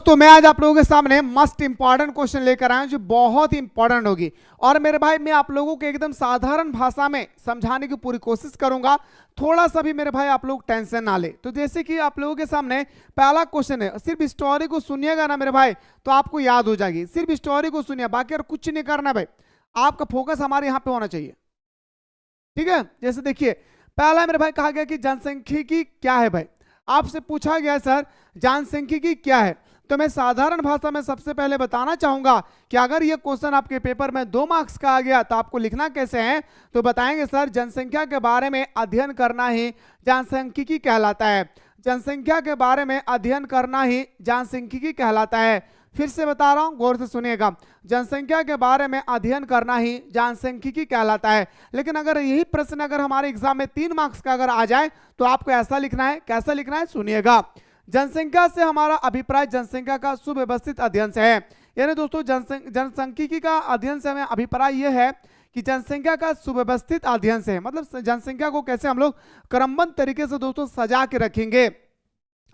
दोस्तों मैं आज आप लोगों के सामने मस्ट इंपॉर्टेंट क्वेश्चन लेकर आया हूं जो बहुत ही इंपॉर्टेंट होगी। और मेरे भाई मैं आप लोगों को एकदम साधारण भाषा में समझाने की पूरी कोशिश करूंगा। थोड़ा सा भी मेरे भाई आप लोग टेंशन ना ले। तो जैसे कि आप लोगों के सामने पहला क्वेश्चन है, सिर्फ स्टोरी को सुनिएगा ना मेरे भाई तो आपको याद हो जाएगी। सिर्फ स्टोरी को सुनिए, बाकी और कुछ नहीं करना भाई, आपका फोकस हमारे यहाँ पे होना चाहिए, ठीक है। जैसे देखिए पहला मेरे भाई कहा गया कि जनसांख्यिकी क्या है। भाई आपसे पूछा गया सर जनसांख्यिकी क्या है, तो मैं साधारण भाषा में सबसे पहले बताना चाहूंगा कि अगर ये क्वेश्चन आपके पेपर में 2 मार्क्स का आ गया तो आपको लिखना कैसे है। तो बताएंगे सर जनसंख्या के बारे में अध्ययन करना ही जनसांख्यिकी कहलाता है। जनसंख्या के बारे में अध्ययन करना ही जनसांख्यिकी कहलाता है। फिर से बता रहा हूं, गौर से सुनिएगा, जनसंख्या के बारे में अध्ययन करना ही जनसांख्यिकी कहलाता है। लेकिन अगर यही प्रश्न अगर हमारे एग्जाम में 3 मार्क्स का अगर आ जाए तो आपको ऐसा लिखना है, कैसा लिखना है सुनिएगा। जनसंख्या से हमारा अभिप्राय जनसंख्या का सुव्यवस्थित अध्ययन से है। यानी दोस्तों जनसांख्यिकी का अध्ययन से हमें अभिप्राय यह है कि जनसंख्या का सुव्यवस्थित अध्ययन से है, मतलब जनसंख्या को कैसे हम लोग क्रमबद्ध तरीके से दोस्तों सजा के रखेंगे।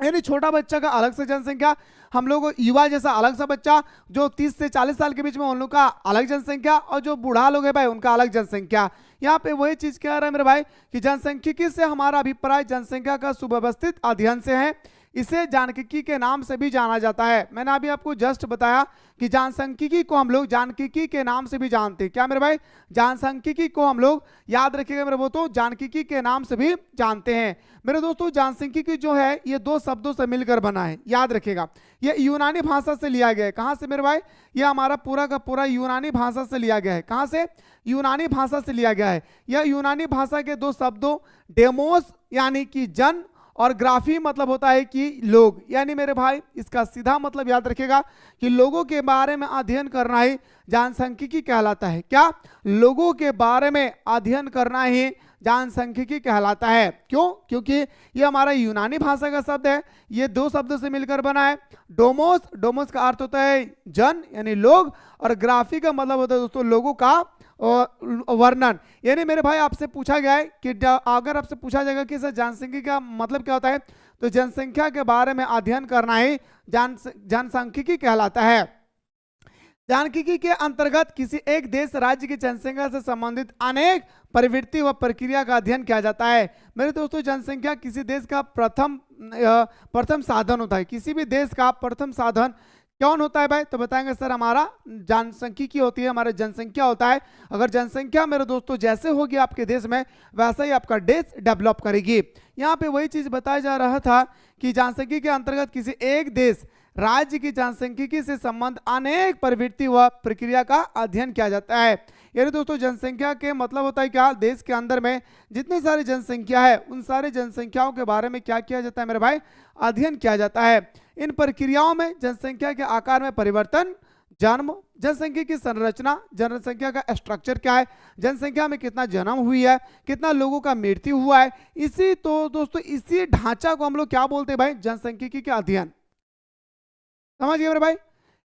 यानी छोटा बच्चा का अलग से जनसंख्या, हम लोग युवा जैसा अलग सा बच्चा जो 30 से 40 साल के बीच में उन लोग का अलग जनसंख्या, और जो बूढ़ा लोग है भाई उनका अलग जनसंख्या। यहाँ पे वही चीज कह रहा है मेरे भाई कि जनसांख्यिकी से हमारा अभिप्राय जनसंख्या का सुव्यवस्थित अध्ययन से है। इसे जानकीकी के नाम से भी जाना जाता है। मैंने अभी आपको जस्ट बताया कि जनसांख्यिकी को हम लोग जानकीकी के नाम से भी जानते हैं। क्या मेरे भाई, जनसांख्यिकी को हम लोग याद रखिएगा मेरे दोस्तों जानकीकी के नाम से भी जानते हैं। मेरे दोस्तों जनसांख्यिकी जो है ये 2 शब्दों से मिलकर बना है, याद रखिएगा। ये यूनानी भाषा से लिया गया है। कहाँ से मेरे भाई, ये हमारा पूरा का पूरा यूनानी भाषा से लिया गया है। कहाँ से, यूनानी भाषा से लिया गया है। यह यूनानी भाषा के 2 शब्दों डेमोस यानी कि जन और ग्राफी मतलब होता है कि लोग। यानी मेरे भाई इसका सीधा मतलब याद रखिएगा कि लोगों के बारे में अध्ययन करना ही जनसांख्यिकी कहलाता है। क्या, लोगों के बारे में अध्ययन करना ही जनसांख्यिकी कहलाता है। क्यों, क्योंकि ये हमारा यूनानी भाषा का शब्द है, ये 2 शब्दों से मिलकर बना है। डोमोस, डोमोस का अर्थ होता है जन यानी लोग, और ग्राफी का मतलब होता है दोस्तों लोगों का वर्णन। यानी मेरे भाई आपसे पूछा गया है कि अगर आपसे पूछा जाएगा कि सर जनसंख्या का मतलब क्या होता है, तो जनसंख्या के बारे में अध्ययन करना ही जनसांख्यिकी कहलाता है। जनसांख्यिकी के अंतर्गत किसी एक देश राज्य की जनसंख्या से संबंधित अनेक प्रवृत्ति व प्रक्रिया का अध्ययन किया जाता है। मेरे दोस्तों जनसंख्या किसी देश का प्रथम साधन होता है। किसी भी देश का प्रथम साधन कौन होता है भाई, तो बताएंगे सर हमारा जनसांख्यिकी होती है, हमारा जनसंख्या होता है। अगर जनसंख्या मेरे दोस्तों जैसे होगी आपके देश में वैसा ही आपका देश डेवलप करेगी। यहाँ पे वही चीज बताया जा रहा था कि जनसांख्यिकी के अंतर्गत किसी एक देश राज्य की जनसांख्यिकी से संबंध अनेक प्रवृत्ति व प्रक्रिया का अध्ययन किया जाता है। यानी दोस्तों जनसंख्या के मतलब होता है क्या, देश के अंदर में जितनी सारी जनसंख्या है उन सारी जनसंख्याओं के बारे में क्या किया जाता है मेरे भाई, अध्ययन किया जाता है। इन प्रक्रियाओं में जनसंख्या के आकार में परिवर्तन, जन्म, जनसंख्या की संरचना, जनसंख्या का स्ट्रक्चर क्या है, जनसंख्या में कितना जन्म हुई है, कितना लोगों का मृत्यु हुआ है, इसी तो दोस्तों इसी ढांचा को हम लोग क्या बोलते हैं भाई, जनसंख्यिकी के अध्ययन। समझ गए मेरे भाई।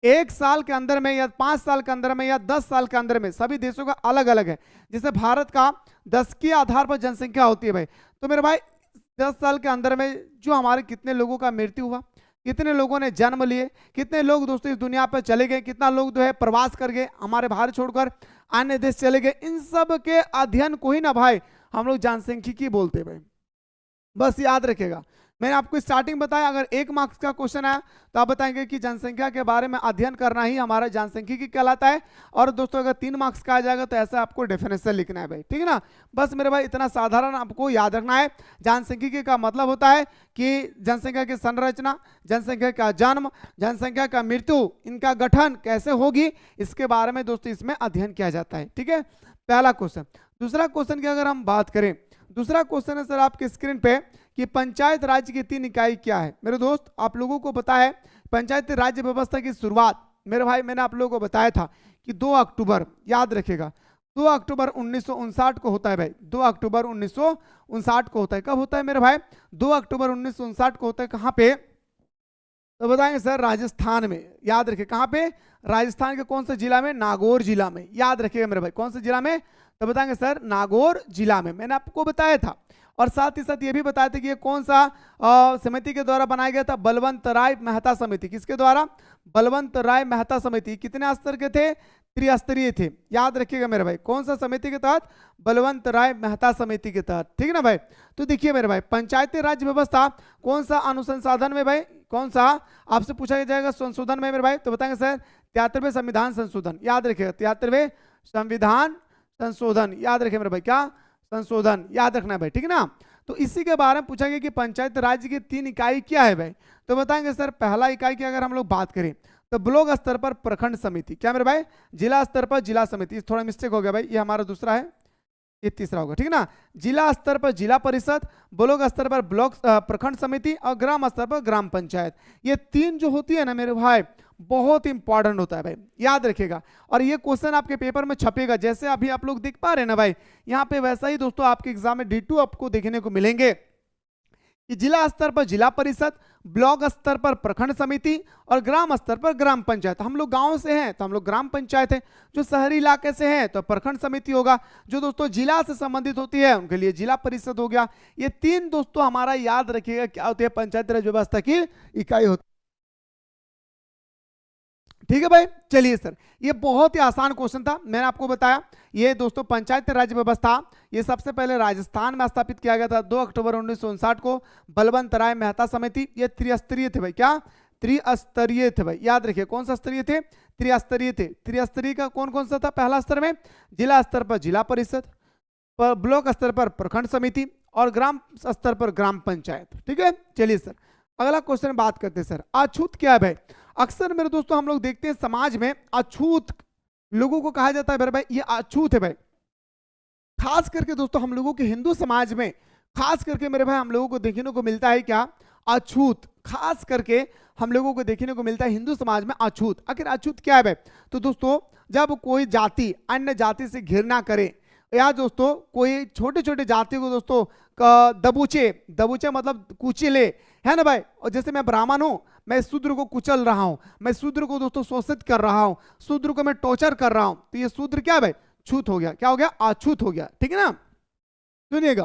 1 साल के अंदर में या 5 साल के अंदर में या 10 साल के अंदर में सभी देशों का अलग अलग है। जैसे भारत का 10 के आधार पर जनसंख्या होती है भाई, तो मेरे भाई 10 साल के अंदर में जो हमारे कितने लोगों का मृत्यु हुआ, कितने लोगों ने जन्म लिए, कितने लोग दोस्तों इस दुनिया पर चले गए, कितना लोग जो है प्रवास कर गए, हमारे भारत छोड़कर अन्य देश चले गए, इन सब के अध्ययन को ही ना भाई हम लोग जनसांख्यिकी बोलते भाई। बस याद रखेगा, मैंने आपको स्टार्टिंग बताया अगर 1 मार्क्स का क्वेश्चन आया तो आप बताएंगे कि जनसंख्या के बारे में अध्ययन करना ही हमारा जनसांख्यिकी कहलाता है। और दोस्तों अगर 3 मार्क्स का आ जाएगा तो ऐसा आपको डेफिनेशन लिखना है भाई, ठीक है ना। बस मेरे भाई इतना साधारण आपको याद रखना है। जनसांख्यिकी का मतलब होता है कि जनसंख्या की संरचना, जनसंख्या का जन्म, जनसंख्या का मृत्यु, इनका गठन कैसे होगी इसके बारे में दोस्तों इसमें अध्ययन किया जाता है, ठीक है। पहला क्वेश्चन। दूसरा क्वेश्चन की अगर हम बात करें, दूसरा क्वेश्चन है सर आपके स्क्रीन पे कि पंचायत राज्य की 3 इकाई क्या है। मेरे दोस्त आप लोगों को पता है पंचायती राज्य व्यवस्था की शुरुआत मेरे भाई मैंने आप लोगों को बताया था कि 2 अक्टूबर, याद रखेगा 2 अक्टूबर 1959 को होता है भाई। 2 अक्टूबर 1959 को होता है। कब होता है मेरे भाई, 2 अक्टूबर 1959 को होता है। कहाँ पे, तो बताएंगे सर राजस्थान में। याद रखिए कहाँ पे, राजस्थान के कौन से जिला में, नागौर जिला में। याद रखिएगा मेरे भाई कौन से जिला में, तो बताएंगे सर नागौर जिला में, मैंने आपको बताया था। और साथ ही साथ ये भी बताया था कि ये कौन सा समिति के द्वारा बनाया गया था, बलवंत राय मेहता समिति। किसके द्वारा? बलवंत राय मेहता समिति। कितने स्तर के थे? त्रिस्तरीय थे, याद रखिएगा मेरे भाई। कौन सा समिति के तहत? बलवंत राय मेहता समिति के तहत, ठीक है ना भाई। तो देखिए मेरे भाई, पंचायती राज व्यवस्था कौन सा अनुसंधान में भाई, कौन सा आपसे पूछा जाएगा संशोधन में मेरे भाई? तो बताएंगे सर 73वें संविधान संशोधन, याद रखिएगा 73वें संविधान संशोधन, याद रखिए मेरे भाई, क्या संशोधन, याद रखना है भाई, ठीक है ना। तो इसी के बारे में पूछा गया कि पंचायत राज की 3 इकाई क्या है भाई? तो बताएंगे सर पहला इकाई की अगर हम लोग बात करें तो ब्लॉक स्तर पर प्रखंड समिति, क्या मेरे भाई? जिला स्तर पर जिला समिति, थोड़ा मिस्टेक हो गया भाई, ये हमारा दूसरा है, ये तीसरा होगा, ठीक है ना। जिला स्तर पर जिला परिषद, ब्लॉक स्तर पर ब्लॉक प्रखंड समिति और ग्राम स्तर पर ग्राम पंचायत। ये 3 जो होती है ना मेरे भाई, बहुत इंपॉर्टेंट होता है भाई, याद रखिएगा। और ये क्वेश्चन आपके पेपर में छपेगा, जैसे अभी आप लोग देख पा रहे हैं ना भाई, यहाँ पे वैसा ही दोस्तों आपके एग्जाम में D2 आपको देखने को मिलेंगे कि जिला स्तर पर जिला परिषद, ब्लॉक स्तर पर प्रखंड समिति और ग्राम स्तर पर ग्राम पंचायत। हम लोग गांव से हैं तो हम लोग ग्राम पंचायत है, जो शहरी इलाके से हैं तो प्रखंड समिति होगा, जो दोस्तों जिला से संबंधित होती है उनके लिए जिला परिषद हो गया। ये 3 दोस्तों हमारा याद रखिएगा क्या होती है, पंचायती राज व्यवस्था की इकाई होती है, ठीक है भाई। चलिए सर, ये बहुत ही आसान क्वेश्चन था, मैंने आपको बताया। ये दोस्तों पंचायती राज व्यवस्था ये सबसे पहले राजस्थान में स्थापित किया गया था 2 अक्टूबर 1959 को, बलवंत राय मेहता समिति। ये त्रिस्तरीय थे भाई, क्या त्रिस्तरीय थे भाई, याद रखिए। कौन सा स्तरीय थे? त्रिस्तरीय थे। त्रिस्तरीय का कौन कौन सा था? पहला स्तर में जिला स्तर पर जिला परिषद, ब्लॉक स्तर पर प्रखंड समिति और ग्राम स्तर पर ग्राम पंचायत, ठीक है। चलिए सर अगला क्वेश्चन बात करते हैं सर, अछूत क्या है भाई? अक्सर मेरे दोस्तों हम लोग देखते हैं समाज में अछूत लोगों को कहा जाता है मेरे भाई, ये अछूत है भाई। खास करके दोस्तों हम लोगों के हिंदू समाज में खास करके मेरे भाई हम लोगों को देखने को मिलता है क्या? अछूत। खास करके हम लोगों को देखने को मिलता है हिंदू समाज में अछूत। आखिर अछूत क्या है भाई? तो दोस्तों जब कोई जाति अन्य जाति से घृणा करे, या दोस्तों कोई छोटे छोटे जाति को दोस्तों दबूचे मतलब कुचले, है ना भाई। और जैसे मैं ब्राह्मण हूं, मैं शूद्र को कुचल रहा हूं, मैं शूद्र को दोस्तों शोषित कर रहा हूं, शूद्र को मैं टॉर्चर कर रहा हूं, तो ये शूद्र क्या है भाई? छूत हो गया। क्या हो गया? अछूत हो गया, ठीक है ना। सुनिएगा,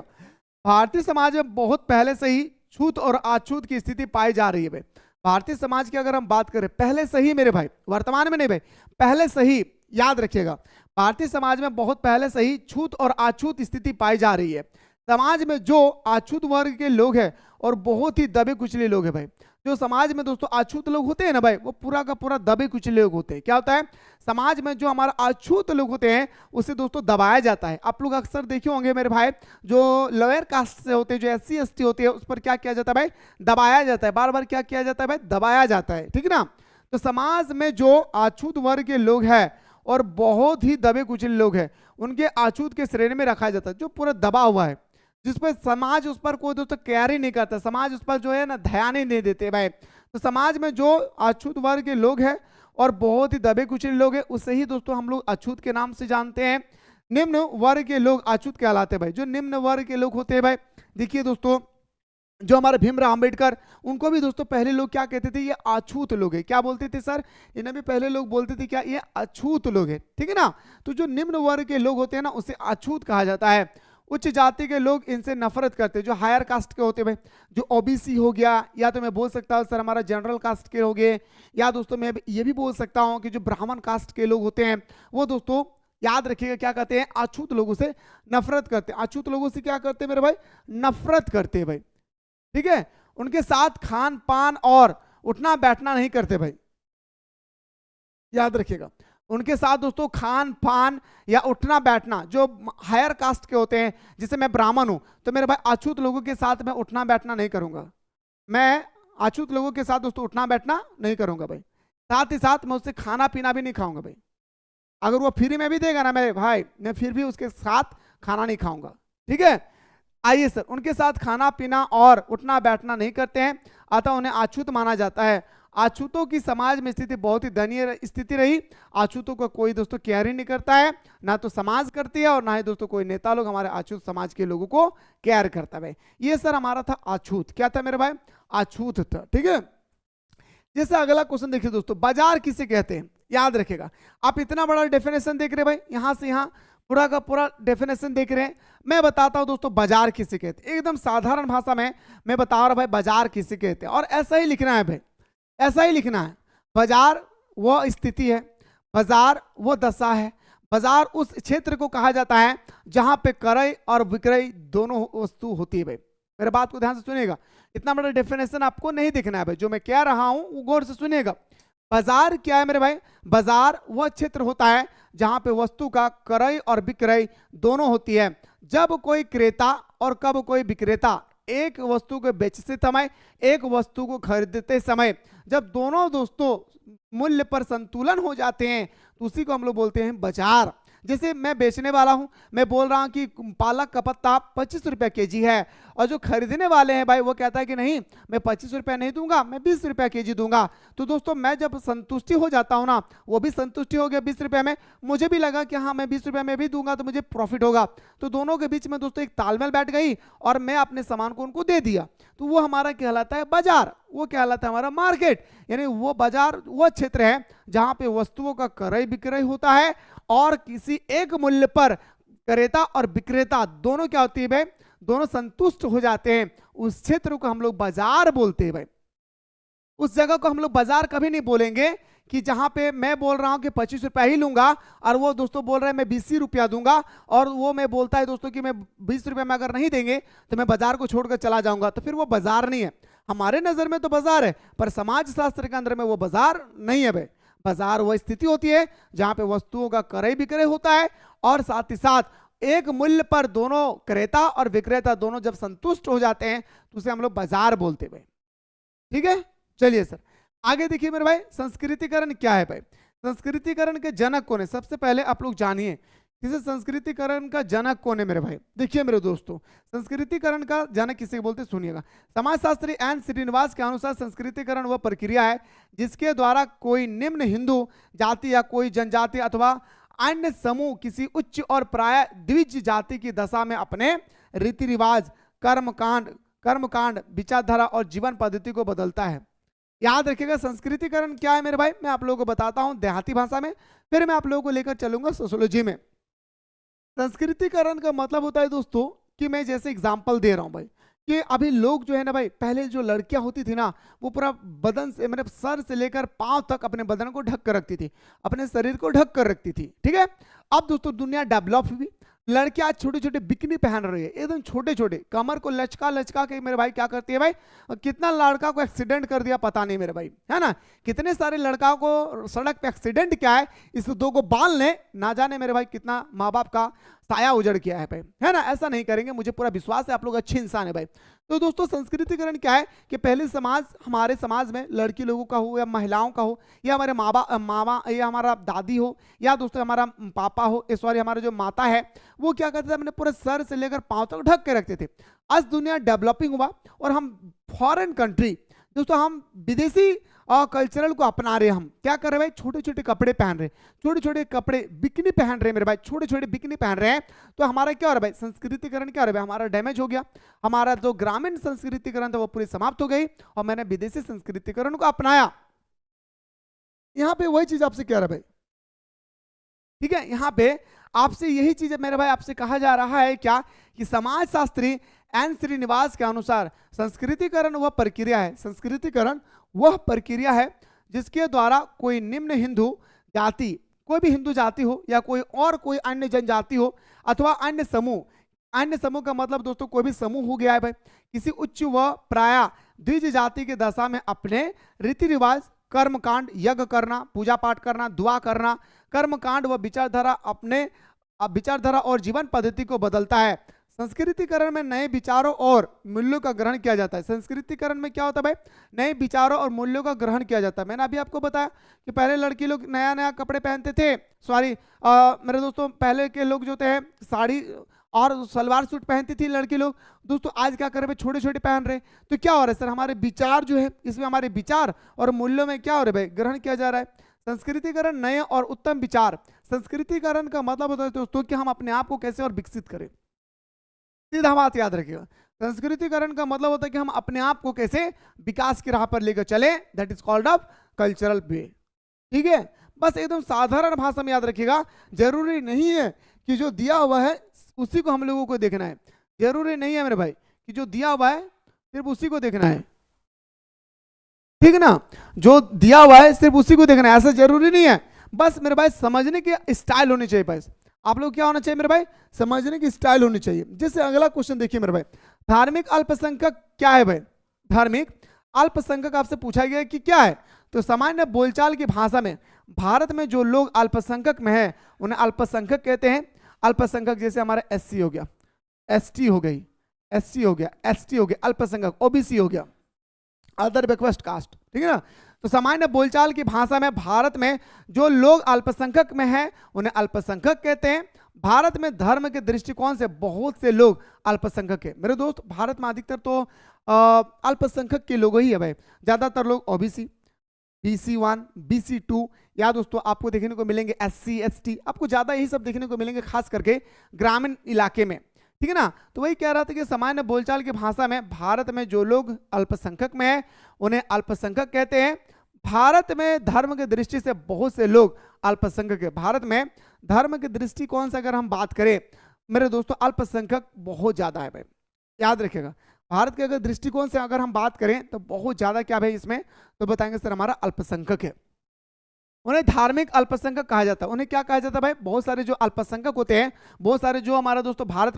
भारतीय समाज में बहुत पहले से ही छूत और अछूत की स्थिति पाई जा रही है भाई। भारतीय समाज की अगर हम बात करें पहले से ही मेरे भाई, वर्तमान में नहीं भाई, पहले से ही, याद रखिएगा, भारतीय समाज में बहुत पहले से ही छूत और अछूत स्थिति पाई जा रही है। समाज में जो अछूत वर्ग के लोग हैं और बहुत ही दबे कुचले लोग हैं भाई, जो समाज में दोस्तों अछूत लोग होते हैं ना भाई, वो पूरा का पूरा दबे कुचले लोग होते हैं। क्या होता है? समाज में जो हमारा अछूत लोग होते हैं उसे दोस्तों दबाया जाता है। आप लोग अक्सर देखे होंगे मेरे भाई, जो लोअर कास्ट से होते हैं, जो SC ST होते हैं, उस पर क्या किया जाता है भाई? दबाया जाता है। बार बार क्या किया जाता है भाई? दबाया जाता है, ठीक है ना। तो समाज में जो अछूत वर्ग के लोग हैं और बहुत ही दबे कुचले लोग हैं, उनके अछूत के श्रेणी में रखा जाता है, जो पूरा दबा हुआ है, जिस पर समाज उस पर कोई दोस्तों केयर ही नहीं करता, समाज उस पर जो है ना ध्यान ही नहीं देते भाई। तो समाज में जो अछूत वर्ग के लोग हैं और बहुत ही दबे कुचले लोग हैं, उसे ही दोस्तों हम लोग अछूत के नाम से जानते हैं। निम्न वर्ग के लोग अछूत कहलाते हैं भाई। जो निम्न वर्ग के लोग होते हैं भाई, देखिए दोस्तों, जो हमारे भीमराव अंबेडकर, उनको भी दोस्तों पहले लोग क्या कहते थे? ये अछूत लोग हैं। क्या बोलते थे सर? इन्हें भी पहले लोग बोलते थे क्या? ये अछूत लोग हैं, ठीक है ना। तो जो निम्न वर्ग के लोग होते हैं ना, उसे अछूत कहा जाता है। उच्च जाति के लोग इनसे नफरत करते हैं। जो हायर कास्ट के होते हैं भाई, जो OBC हो गया, या तो मैं बोल सकता हूँ सर हमारा जनरल कास्ट के हो गए, या दोस्तों मैं ये भी बोल सकता हूँ कि जो ब्राह्मण कास्ट के लोग होते हैं, वो दोस्तों याद रखिएगा क्या कहते हैं? अछूत लोगों से नफरत करते हैं। अछूत लोगों से क्या करते हैं मेरे भाई? नफरत करते हैं भाई, ठीक है। उनके साथ खान पान और उठना बैठना नहीं करते भाई, याद रखिएगा। उनके साथ दोस्तों खान पान या उठना बैठना, जो हायर कास्ट के होते हैं, जैसे मैं ब्राह्मण हूं, तो मेरे भाई अछूत लोगों के साथ मैं उठना बैठना नहीं करूंगा। मैं अछूत लोगों के साथ दोस्तों उठना बैठना नहीं करूंगा भाई। साथ ही साथ मैं उससे खाना पीना भी नहीं खाऊंगा भाई। अगर वो फ्री में भी देगा ना मेरे भाई, मैं फिर भी उसके साथ खाना नहीं खाऊंगा, ठीक है। आइए सर, उनके साथ खाना पीना और उठना बैठना नहीं करते हैं, अतः उन्हें अछूत माना जाता है। अछूतों की समाज में स्थिति बहुत ही दयनीय स्थिति रही। अछूतों को कोई दोस्तों केयर ही नहीं करता है, ना तो समाज करती है और ना ही दोस्तों कोई नेता लोग हमारे अछूत समाज के लोगों को केयर करता है। ये सर हमारा था अछूत। क्या था मेरे भाई? अछूत था, ठीक है। जैसे अगला क्वेश्चन देखिए दोस्तों, बाजार किसे कहते हैं? याद रखेगा। आप इतना बड़ा डेफिनेशन देख रहे भाई, यहां से यहां पूरा का पूरा डेफिनेशन देख रहे हैं। मैं बताता हूं दोस्तों बाजार किसे कहते हैं, एकदम साधारण भाषा में मैं बता रहा हूं भाई बाजार किसे कहते हैं, और ऐसा ही लिखना है भाई, ऐसा ही लिखना है। बाजार वो स्थिति है, बाजार वो दशा है, बाजार उस क्षेत्र को कहा जाता है जहां पे क्रय और विक्रय दोनों वस्तु होती है भाई। मेरे बात को ध्यान से सुनिएगा, इतना बड़ा डेफिनेशन आपको नहीं देखना है भाई, जो मैं कह रहा हूं वो गौर से सुनिएगा। बाजार क्या है मेरे भाई, बाजार वह क्षेत्र होता है जहां पे वस्तु का क्रय और विक्रय दोनों होती है। जब कोई क्रेता और कब कोई विक्रेता एक वस्तु को बेचते समय, एक वस्तु को खरीदते समय जब दोनों दोस्तों मूल्य पर संतुलन हो जाते हैं तो उसी को हम लोग बोलते हैं बाजार। जैसे मैं बेचने वाला हूं, मैं बोल रहा हूं कि पालक का पत्ता 25 रुपया केजी है, और जो खरीदने वाले हैं भाई वो कहता है कि नहीं मैं 25 रुपया नहीं दूंगा, मैं 20 रुपया केजी दूंगा। तो दोस्तों मैं जब संतुष्टि हो जाता हूं ना, वो भी संतुष्टि हो गया 20 रुपया में, मुझे भी लगा कि हाँ मैं 20 रुपया में भी दूंगा तो मुझे प्रॉफिट होगा, तो दोनों के बीच में दोस्तों एक तालमेल बैठ गई और मैं अपने सामान को उनको दे दिया, तो वो हमारा कहलाता है बाजार, वो कहलाता है हमारा मार्केट। यानी वो बाजार वो क्षेत्र है जहां पे वस्तुओं का क्रय विक्रय होता है और किसी एक मूल्य पर क्रेता और विक्रेता दोनों क्या होती है भाई, दोनों संतुष्ट हो जाते हैं, उस क्षेत्र को हम लोग बाजार बोलते हैं भाई। उस जगह को हम लोग बाजार कभी नहीं बोलेंगे कि जहां पे मैं बोल रहा हूं कि 25 रुपया ही लूंगा और वो दोस्तों बोल रहे हैं मैं 20 रुपया दूंगा, और वो मैं बोलता है दोस्तों कि मैं 20 रुपया में अगर नहीं देंगे तो मैं बाजार को छोड़कर चला जाऊंगा, तो फिर वो बाजार नहीं है। हमारे नजर में तो बाजार है पर समाज शास्त्र के अंदर में वो बाजार नहीं है भाई। बाजार वह स्थिति होती है जहां पे वस्तुओं का क्रय विक्रय होता है और साथ ही साथ एक मूल्य पर दोनों क्रेता और विक्रेता दोनों जब संतुष्ट हो जाते हैं तो उसे हम लोग बाजार बोलते हैं भाई। ठीक है, चलिए सर आगे देखिए मेरे भाई, संस्कृतिकरण क्या है भाई। संस्कृतिकरण के जनक कौन है, सबसे पहले आप लोग जानिए किसे संस्कृतिकरण का जनक कौन है मेरे भाई। देखिए मेरे दोस्तों, संस्कृतिकरण का जनक किसे बोलते सुनिएगा। समाजशास्त्री एन श्रीनिवास के अनुसार संस्कृतिकरण वह प्रक्रिया है जिसके द्वारा कोई निम्न हिंदू जाति या कोई जनजाति अथवा अन्य समूह किसी उच्च और प्राय द्विज जाति की दशा में अपने रीति रिवाज, कर्मकांड, विचारधारा और जीवन पद्धति को बदलता है। याद रखिएगा संस्कृतिकरण क्या है मेरे भाई, मैं आप लोगों को बताता हूं देहाती भाषा में, फिर मैं आप लोगों को लेकर चलूंगा सोशियोलॉजी में। संस्कृतिकरण का मतलब होता है दोस्तों कि मैं जैसे एग्जांपल दे रहा हूं भाई कि अभी लोग जो है ना भाई, पहले जो लड़कियां होती थी ना वो पूरा बदन से मतलब सर से लेकर पांव तक अपने बदन को ढक कर रखती थी, अपने शरीर को ढक कर रखती थी। ठीक है, अब दोस्तों दुनिया डेवलप हुई, लड़कियां आज छोटे छोटे बिकनी पहन रही है, एकदम छोटे छोटे, कमर को लचका लचका के मेरे भाई क्या करती है भाई, कितना लड़का को एक्सीडेंट कर दिया पता नहीं मेरे भाई, है ना। कितने सारे लड़काओं को सड़क पे एक्सीडेंट क्या है, इस दो को बाल ने ना जाने मेरे भाई कितना माँ बाप का साया उजड़ किया है भाई, है ना। ऐसा नहीं करेंगे, मुझे पूरा विश्वास है आप लोग अच्छे इंसान है भाई। तो दोस्तों संस्कृतिकरण क्या है कि पहले समाज, हमारे समाज में लड़की लोगों का हो या महिलाओं का हो या हमारे मामा या हमारा दादी हो या दोस्तों हमारा पापा हो, सॉरी हमारा जो माता है, वो क्या करते थे अपने पूरे सर से लेकर पांव तक ढक के रखते थे। आज दुनिया डेवलपिंग हुआ और हम फॉरेन कंट्री दोस्तों, हम विदेशी कल्चरल को अपना रहे, हम क्या कर रहे हैं भाई, छोटे छोटे कपड़े पहन रहे, छोटे छोटे कपड़े बिकनी पहन रहे हैं मेरे भाई, छोटे छोटे बिकनी पहन रहे हैं। तो हमारा क्या हो रहा है भाई, संस्कृतिकरण क्या हो रहा है, हमारा डैमेज हो गया, हमारा जो ग्रामीण संस्कृतिकरण था वो पूरी समाप्त हो गई और मैंने विदेशी संस्कृतिकरण को अपनाया। यहाँ पे वही चीज आपसे कह रहा है भाई, ठीक है, यहाँ पे आपसे यही चीज मेरे भाई आपसे कहा जा रहा है क्या कि समाजशास्त्री एन श्रीनिवास के अनुसार संस्कृतिकरण वह प्रक्रिया है, संस्कृतिकरण वह प्रक्रिया है जिसके द्वारा कोई निम्न हिंदू जाति, कोई भी हिंदू जाति हो या कोई और कोई अन्य जनजाति हो अथवा अन्य समूह का मतलब दोस्तों कोई भी समूह हो गया है भाई, किसी उच्च व प्राय द्विज जाति की दशा में अपने रीति रिवाज, कर्मकांड, यज्ञ करना, पूजा पाठ करना, दुआ करना, कर्मकांड व विचारधारा, अपने विचारधारा और जीवन पद्धति को बदलता है। संस्कृतिकरण में नए विचारों और मूल्यों का ग्रहण किया जाता है। संस्कृतिकरण में क्या होता है भाई, नए विचारों और मूल्यों का ग्रहण किया जाता है। मैंने अभी आपको बताया कि पहले लड़की लोग नया नया कपड़े पहनते थे, सॉरी मेरे दोस्तों पहले के लोग जो थे साड़ी और सलवार सूट पहनती थी लड़की लोग, दोस्तों आज क्या कर रहे हैं, छोटे छोटे पहन रहे हैं। तो क्या हो रहा है सर, हमारे विचार जो है इसमें हमारे विचार और मूल्यों में क्या हो रहा है भाई, ग्रहण किया जा रहा है। संस्कृतिकरण नए और उत्तम विचार, संस्कृतिकरण का मतलब होता है दोस्तों कि हम अपने आप को कैसे और विकसित करें, सीधा बात याद रखिएगा। संस्कृतिकरण का मतलब होता है कि हम अपने आप को कैसे विकास की राह पर लेकर चले, that is called of cultural way. ठीक है, बस एकदम साधारण भाषा में याद रखिएगा। जरूरी नहीं है कि जो दिया हुआ है उसी को हम लोगों को देखना है, जरूरी नहीं है मेरे भाई कि जो दिया हुआ है सिर्फ उसी को देखना है, ठीक है ना, जो दिया हुआ है सिर्फ उसी को देखना है, ऐसा जरूरी नहीं है। बस मेरे भाई समझने की स्टाइल होनी चाहिए, बस आप लोग क्या होना चाहिए मेरे भाई, समझने की स्टाइल होनी चाहिए। जैसे अगला क्वेश्चन देखिए मेरे भाई, धार्मिक अल्पसंख्यक क्या है भाई, धार्मिक अल्पसंख्यक आपसे पूछा गया कि क्या है, तो सामान्य बोलचाल की भाषा में भारत में जो लोग अल्पसंख्यक में है उन्हें अल्पसंख्यक कहते हैं। अल्पसंख्यक जैसे हमारा एससी हो गया, एसटी हो गई, एससी हो गया, एसटी हो गया, अल्पसंख्यक ओबीसी हो गया, अदर बैकवर्ड कास्ट, ठीक है ना। तो सामान्य बोलचाल की भाषा में भारत में जो लोग अल्पसंख्यक में हैं उन्हें अल्पसंख्यक कहते हैं। भारत में धर्म के दृष्टिकोण से बहुत से लोग अल्पसंख्यक है मेरे दोस्त। भारत में अधिकतर तो अल्पसंख्यक के लोग ही है भाई, ज्यादातर लोग ओबीसी, BC1, BC2 या दोस्तों आपको देखने को मिलेंगे SC ST, आपको ज्यादा यही सब देखने को मिलेंगे खास करके ग्रामीण इलाके में, ठीक है ना। तो वही कह रहा था कि सामान्य बोलचाल की भाषा में भारत में जो लोग अल्पसंख्यक में है उन्हें अल्पसंख्यक कहते हैं। भारत में धर्म की दृष्टि से बहुत से लोग अल्पसंख्यक है। भारत में धर्म के दृष्टिकोण से अगर हम बात करें मेरे दोस्तों अल्पसंख्यक बहुत ज्यादा है भाई, याद रखिएगा। भारत के अगर दृष्टिकोण से अगर हम बात करें तो बहुत ज्यादा क्या भाई इसमें, तो बताएंगे सर हमारा अल्पसंख्यक है। उन्हें धार्मिक अल्पसंख्यक कहा जाता है। उन्हें क्या कहा जाता है भाई, बहुत सारे जो अल्पसंख्यक होते हैं, बहुत सारे जो हमारा दोस्तों भारत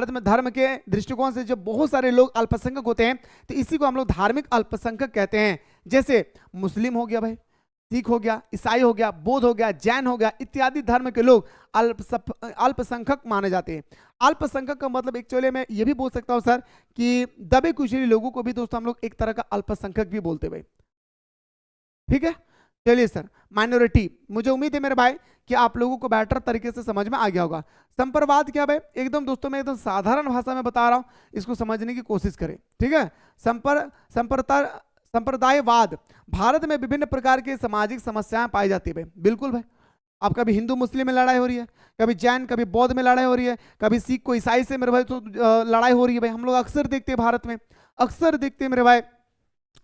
में धर्म के दृष्टिकोण से जो बहुत सारे लोग अल्पसंख्यक होते हैं तो इसी को हम लोग धार्मिक अल्पसंख्यक कहते हैं। जैसे मुस्लिम हो गया भाई, सिख हो गया, ईसाई हो गया, बौद्ध हो गया, जैन हो गया, इत्यादि धर्म के लोग अल्पसंख्यक माने जाते हैं। अल्पसंख्यक का मतलब एक्चुअली मैं ये भी बोल सकता हूं सर कि दबे कुचले लोगों को भी दोस्तों हम लोग एक तरह का अल्पसंख्यक भी बोलते भाई, ठीक है। चलिए सर माइनॉरिटी, मुझे उम्मीद है मेरे भाई कि आप लोगों को बेटर तरीके से समझ में आ गया होगा। संप्रवाद क्या भाई, एकदम दोस्तों मैं एकदम साधारण भाषा में बता रहा हूं, इसको समझने की कोशिश करें, ठीक है। संप्रदायवाद, भारत में विभिन्न प्रकार की सामाजिक समस्याएं पाई जाती है भाई, बिल्कुल भाई। अब कभी हिंदू मुस्लिम में लड़ाई हो रही है, कभी जैन कभी बौद्ध में लड़ाई हो रही है, कभी सिख को ईसाई से मेरे भाई तो लड़ाई हो रही है भाई, हम लोग अक्सर देखते हैं भारत में, अक्सर देखते हैं मेरे भाई,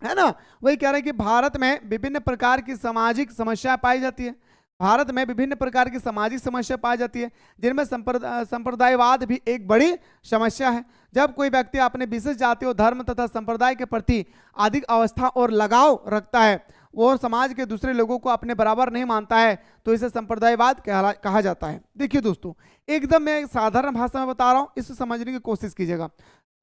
है ना। वही कह रहे हैं कि भारत में विभिन्न प्रकार की सामाजिक समस्या पाई जाती है। भारत में विभिन्न प्रकार की सामाजिक समस्या पाई जाती है जिनमें संप्रदायवाद भी एक बड़ी समस्या है। जब कोई व्यक्ति अपने विशेष जाति और धर्म तथा संप्रदाय के प्रति अधिक आस्था और लगाव रखता है और समाज के दूसरे लोगों को अपने बराबर नहीं मानता है तो इसे संप्रदायवाद कहा जाता है। देखिए दोस्तों एकदम मैं साधारण भाषा में बता रहा हूं, इसे समझने की कोशिश कीजिएगा।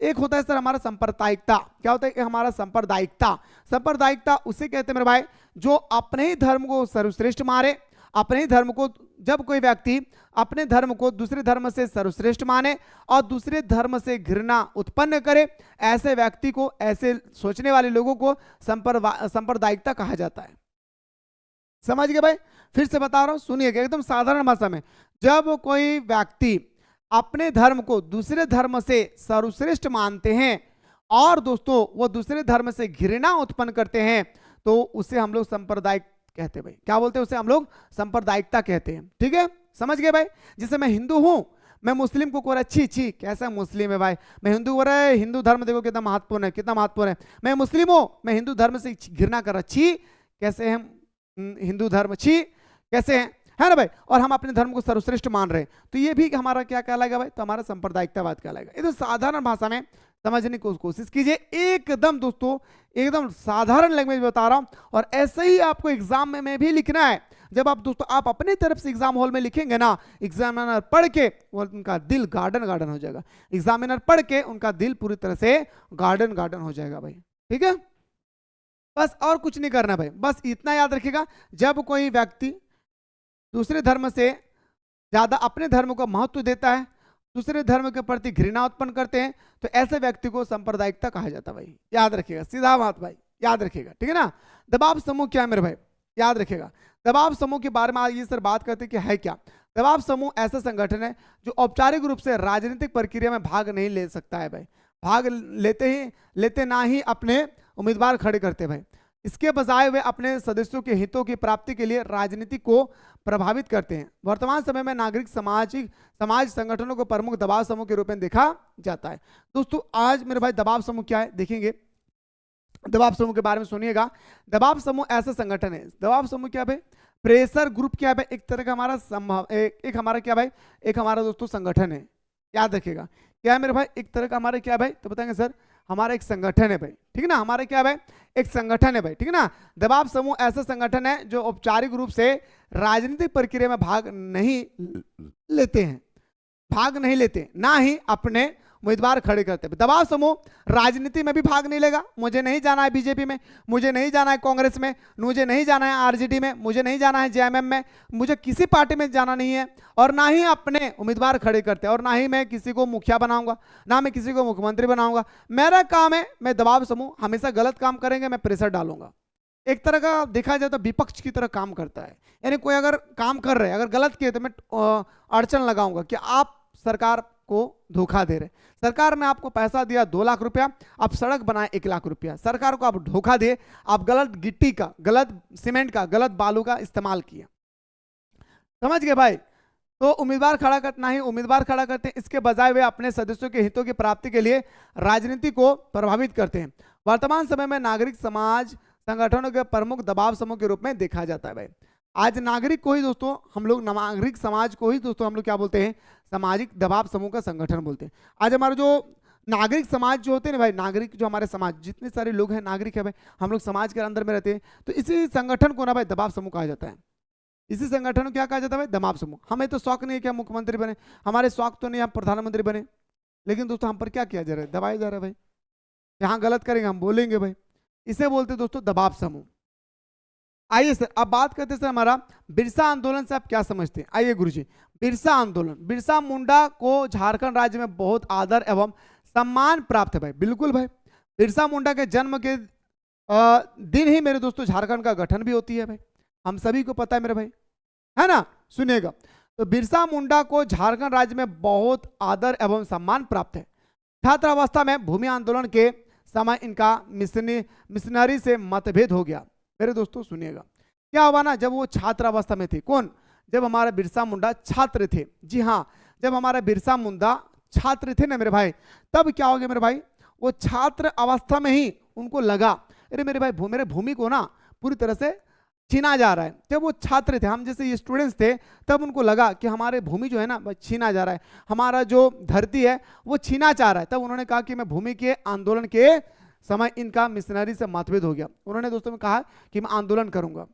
एक होता है सर हमारा सांप्रदायिकता, क्या होता है हमारा सांप्रदायिकता, सांप्रदायिकता उसे कहते हैं मेरे भाई जो अपने ही धर्म को सर्वश्रेष्ठ माने, अपने ही धर्म को, जब कोई व्यक्ति अपने धर्म को दूसरे धर्म से सर्वश्रेष्ठ माने और दूसरे धर्म से घृणा उत्पन्न करे, ऐसे व्यक्ति को, ऐसे सोचने वाले लोगों को सांप्रदायिकता कहा जाता है। समझ गए भाई, फिर से बता रहा हूं सुनिएगा एकदम साधारण भाषा में। जब कोई व्यक्ति अपने धर्म को दूसरे धर्म से सर्वश्रेष्ठ मानते हैं और दोस्तों वो दूसरे धर्म से घृणा उत्पन्न करते हैं तो उसे हम लोग सांप्रदायिक कहते हैं भाई। क्या बोलते हैं उसे हम लोग, सांप्रदायिकता कहते हैं, ठीक है। समझ गए भाई। जैसे मैं हिंदू हूं, मैं मुस्लिम को कोरा छी छी कैसा मुस्लिम है भाई, मैं हिंदू हो रहा है, हिंदू धर्म देखो कितना महत्वपूर्ण है, कितना महत्वपूर्ण है। मैं मुस्लिम हूं, मैं हिंदू धर्म से घृणा कर रहा, छी कैसे हम हिंदू धर्म, छी कैसे हैं, है ना भाई। और हम अपने धर्म को सर्वश्रेष्ठ मान रहे हैं तो ये भी हमारा क्या कहलाएगा भाई, तो हमारा सांप्रदायिकतावाद कहलाएगा। ये तो साधारण भाषा में समझने की कोशिश कीजिए, एकदम दोस्तों एकदम साधारण लैंग्वेज बता रहा हूं। और ऐसे ही आपको एग्जाम में भी लिखना है। जब आप दोस्तों आप अपने तरफ से एग्जाम हॉल में लिखेंगे ना, एग्जामिनर पढ़ के उनका दिल गार्डन गार्डन हो जाएगा, एग्जामिनर पढ़ के उनका दिल पूरी तरह से गार्डन गार्डन हो जाएगा भाई, ठीक है। बस और कुछ नहीं करना भाई, बस इतना याद रखिएगा, जब कोई व्यक्ति दूसरे धर्म से ज्यादा अपने धर्म को महत्व देता है, दूसरे धर्म के प्रति घृणा उत्पन्न करते हैं तो ऐसे व्यक्ति को सांप्रदायिकता कहा जाता है भाई, याद रखिएगा, सीधा बात भाई, याद रखिएगा, ठीक है ना। दबाव समूह क्या है मेरे भाई, याद रखिएगा। दबाव समूह के बारे में आज ये सर बात करते हैं कि है क्या। दबाव समूह ऐसा संगठन है जो औपचारिक रूप से राजनीतिक प्रक्रिया में भाग नहीं ले सकता है भाई, भाग लेते ना ही अपने उम्मीदवार खड़े करते भाई, इसके बजाय वे अपने सदस्यों के हितों की प्राप्ति के लिए राजनीति को प्रभावित करते हैं। वर्तमान समय में नागरिक समाज संगठनों को प्रमुख दबाव समूह के रूप में देखा जाता है। दोस्तों आज मेरे भाई दबाव समूह क्या है देखेंगे, दबाव समूह के बारे में सुनिएगा। दबाव समूह ऐसा संगठन है, दबाव समूह क्या है भाई, प्रेशर ग्रुप क्या है भाई? एक तरह का हमारा एक हमारा क्या भाई, एक हमारा दोस्तों संगठन है। याद रखिएगा क्या है मेरे भाई, एक तरह का हमारा क्या है भाई, तो बताएंगे सर हमारा एक संगठन है भाई, ठीक है ना, हमारा क्या है भाई, एक संगठन है भाई, ठीक है ना। दबाव समूह ऐसा संगठन है जो औपचारिक रूप से राजनीतिक प्रक्रिया में भाग नहीं लेते हैं, भाग नहीं लेते, ना ही अपने उम्मीदवार खड़े करते हैं। दबाव समूह राजनीति में भी भाग नहीं लेगा। मुझे नहीं जाना है बीजेपी में, मुझे नहीं जाना है कांग्रेस में, मुझे नहीं जाना है आरजेडी में, मुझे नहीं जाना है जेएमएम में, मुझे किसी पार्टी में जाना नहीं है, और ना ही अपने उम्मीदवार खड़े करते हैं, और ना ही मैं किसी को मुखिया बनाऊंगा, ना मैं किसी को मुख्यमंत्री बनाऊंगा। मेरा काम है, मैं दबाव समूह हमेशा गलत काम करेंगे, मैं प्रेशर डालूंगा। एक तरह का देखा जाए तो विपक्ष की तरह काम करता है, यानी कोई अगर काम कर रहे हैं, अगर गलत किए तो मैं अड़चन लगाऊंगा कि आप सरकार को धोखा दे रहे। सरकार ने आपको पैसा दिया 2 लाख रुपया, आप सड़क बनाए 1 लाख रुपया, सरकार को आप धोखा दिए, आप गलत गिट्टी का, गलत सीमेंट का, गलत बालू का इस्तेमाल किया। समझ गए भाई? तो उम्मीदवार खड़ा करना ही उम्मीदवार खड़ा करते हैं, इसके बजाय वे अपने सदस्यों के हितों की प्राप्ति के लिए राजनीति को प्रभावित करते हैं। वर्तमान समय में नागरिक समाज संगठनों के प्रमुख दबाव समूह के रूप में देखा जाता है भाई। आज नागरिक को ही दोस्तों हम लोग, नागरिक समाज को ही दोस्तों हम लोग क्या बोलते हैं, सामाजिक दबाव समूह का संगठन बोलते हैं। आज हमारे जो नागरिक समाज जो होते हैं ना भाई, नागरिक जो हमारे समाज जितने सारे लोग हैं नागरिक है भाई, हम लोग समाज के अंदर में रहते हैं, तो इसी संगठन को ना भाई दबाव समूह कहा जाता है। इसी संगठन को क्या कहा जाता है भाई, दबाव समूह। हमें तो शौक नहीं है कि हम मुख्यमंत्री बने, हमारे शौक तो नहीं हम प्रधानमंत्री बने, लेकिन दोस्तों हम पर क्या किया जा रहा है, दबाया जा रहा है भाई। यहाँ गलत करेंगे हम बोलेंगे भाई, इसे बोलते हैं दोस्तों दबाव समूह। आइए सर अब बात करते हैं सर हमारा बिरसा आंदोलन से आप क्या समझते हैं। आइए गुरुजी, बिरसा आंदोलन, बिरसा मुंडा को झारखंड राज्य में बहुत आदर एवं सम्मान प्राप्त है भाई। बिल्कुल भाई, बिरसा मुंडा के जन्म के दिन ही मेरे दोस्तों झारखंड का गठन भी होती है भाई, हम सभी को पता है मेरे भाई, है ना। सुनिएगा, तो बिरसा मुंडा को झारखंड राज्य में बहुत आदर एवं सम्मान प्राप्त है। छात्रावस्था में भूमि आंदोलन के समय इनका मिशनरी से मतभेद हो गया। मेरे दोस्तों सुनिएगा, क्या हुआ ना, जब वो छात्रावस्था में थे, कौन, जब हमारा बिरसा मुंडा छात्र थे, जी हाँ, जब हमारा बिरसा मुंडा छात्र थे ना मेरे भाई, तब क्या हो गया मेरे भाई, वो छात्र अवस्था में ही उनको लगा, अरे मेरे भाई मेरे भूमि को ना पूरी तरह से छीना जा रहा है। जब वो छात्र थे, हम जैसे ये स्टूडेंट्स थे, तब उनको लगा कि हमारे भूमि जो है ना छीना जा रहा है, हमारा जो धरती है वो छीना चाह रहा है। तब उन्होंने कहा कि मैं भूमि के आंदोलन के समय इनका मिशनरी से मतभेद हो गया। उन्होंने दोस्तों में कहा कि मैं आंदोलन करूंगा,